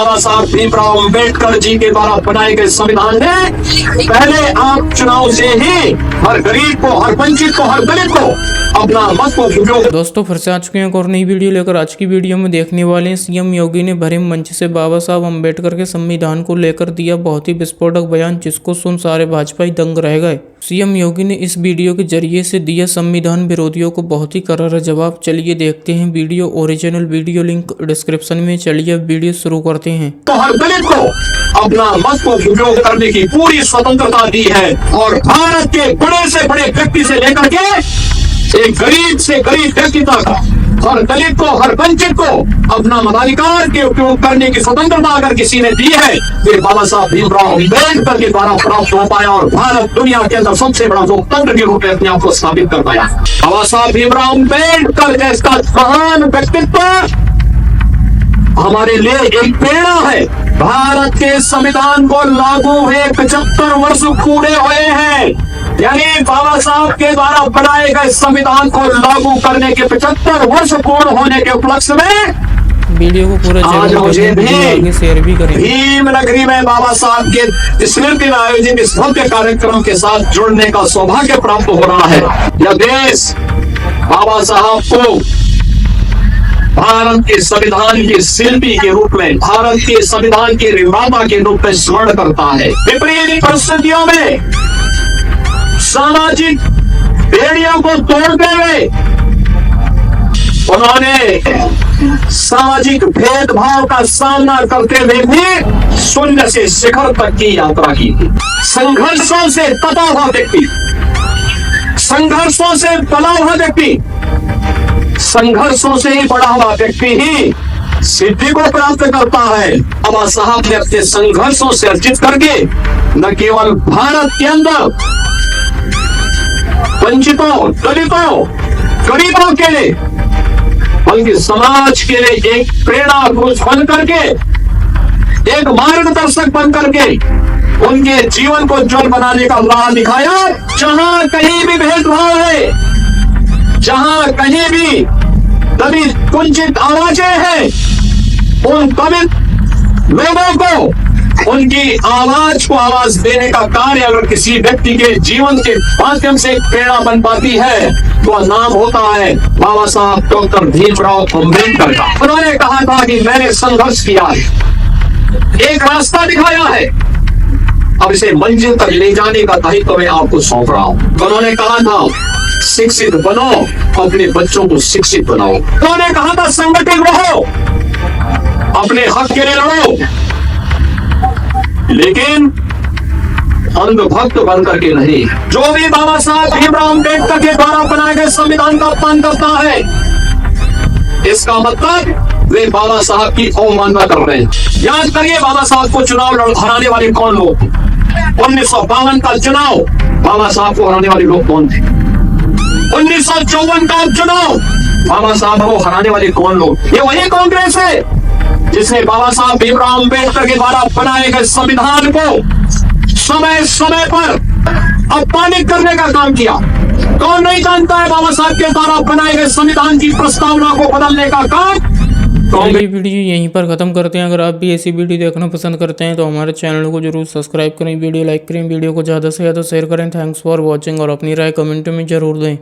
बाबा साहब भीमराव अम्बेडकर जी के द्वारा बनाए गए संविधान ने पहले आप चुनाव से ही हर गरीब को, हर वंचित को, हर दलित को अपना मत को उपयोग। दोस्तों फिर से आ चुके हैं एक और नई वीडियो लेकर। आज की वीडियो में देखने वाले हैं सीएम योगी ने भरे मंच से बाबा साहब अम्बेडकर के संविधान को लेकर दिया बहुत ही विस्फोटक बयान, जिसको सुन सारे भाजपाई दंग रह गए। सीएम योगी ने इस वीडियो के जरिए से दिया संविधान विरोधियों को बहुत ही करारा जवाब। चलिए देखते हैं video. Original video link description में। चलिए वीडियो शुरू करते हैं। तो हर दलित को अपना मत को उपयोग करने की पूरी स्वतंत्रता दी है और भारत के बड़े से बड़े व्यक्ति से लेकर के एक गरीब से गरीब व्यक्ति तक हर दलित को, हर वंचित को अपना मताधिकार के उपयोग करने की स्वतंत्रता अगर किसी ने दी है, फिर बाबा साहब भीमराव अम्बेडकर के द्वारा प्राप्त हो पाया और भारत दुनिया के अंदर सबसे बड़ा लोकतंत्र के रूप में अपने आप को स्थापित कर पाया। बाबा साहब भीमराव अम्बेडकर जैसा महान व्यक्तित्व हमारे लिए एक प्रेरणा है। भारत के संविधान को लागू हुए 75 वर्ष पूरे हुए हैं, यानी बाबा साहब के द्वारा बनाए गए संविधान को लागू करने के 75 वर्ष पूर्ण होने के उपलक्ष्य में वीडियो को पूरा आज मुझे भी शेयर भी करें। भीम नगरी में बाबा साहब के स्मृति में आयोजित इस भव्य कार्यक्रम के साथ जुड़ने का सौभाग्य प्राप्त हो रहा है। यह देश बाबा साहब को भारत के संविधान के शिल्पी के रूप में, भारत के संविधान के निर्माता के रूप में स्मरण करता है। विपरीत परिस्थितियों में सामाजिक बेड़ियों को तोड़ते हुए उन्होंने सामाजिक भेदभाव का सामना करते हुए भी शून्य से शिखर तक की यात्रा की थी। संघर्षों से तपा हुआ व्यक्ति, संघर्षों से बना हुआ व्यक्ति, संघर्षों से ही बड़ा हुआ व्यक्ति ही सिद्धि को प्राप्त करता है। बाबा साहब ने अपने संघर्षों से अर्जित करके न केवल भारत के अंदर वंचितों, दलितों, गरीबों के लिए बल्कि समाज के लिए एक प्रेरणा पुरुष बन करके, एक मार्गदर्शक बन करके उनके जीवन को उज्जवल बनाने का राह दिखाया। जहां कहीं भी भेदभाव है, जहां कहीं भी दलित वंचित आवाजें हैं, उन दलित लोगों को उनकी आवाज को आवाज देने का कार्य अगर किसी व्यक्ति के जीवन के माध्यम से प्रेरणा बन पाती है तो नाम होता है बाबा साहब डॉक्टर भीमराव अम्बेडकर का। उन्होंने कहा था कि मैंने संघर्ष किया है, एक रास्ता दिखाया है, अब इसे मंजिल तक ले जाने का दायित्व मैं आपको सौंप रहा हूँ। उन्होंने कहा था शिक्षित बनो, अपने बच्चों को शिक्षित बनाओ। उन्होंने कहा था संगठित रहो, अपने हक के लिए लड़ो, लेकिन अंधभक्त बन करके नहीं। जो भी बाबा साहब भीमराव अम्बेडकर के द्वारा बनाए गए संविधान का अपमान करता है, इसका मतलब वे बाबा साहब की अवमानना कर रहे हैं। याद करिए बाबा साहब को चुनाव हराने वाले कौन लोग थे। 1952 का चुनाव बाबा साहब को हराने वाले लोग कौन थे। 1954 का चुनाव बाबा साहब को हराने वाले कौन लोग। ये वही कांग्रेस है जिसने बाबा साहब भीमराव अम्बेडकर के द्वारा बनाए गए संविधान को समय समय पर अपमानित करने का काम किया। कौन नहीं जानता है बाबा साहब के द्वारा बनाए गए संविधान की प्रस्तावना को बदलने का काम। ये वीडियो यहीं पर खत्म करते हैं। अगर आप भी ऐसी वीडियो देखना पसंद करते हैं तो हमारे चैनल को जरूर सब्सक्राइब करें, वीडियो लाइक करें, वीडियो को ज़्यादा से ज़्यादा शेयर करें। थैंक्स फॉर वॉचिंग और अपनी राय कमेंट में जरूर दें।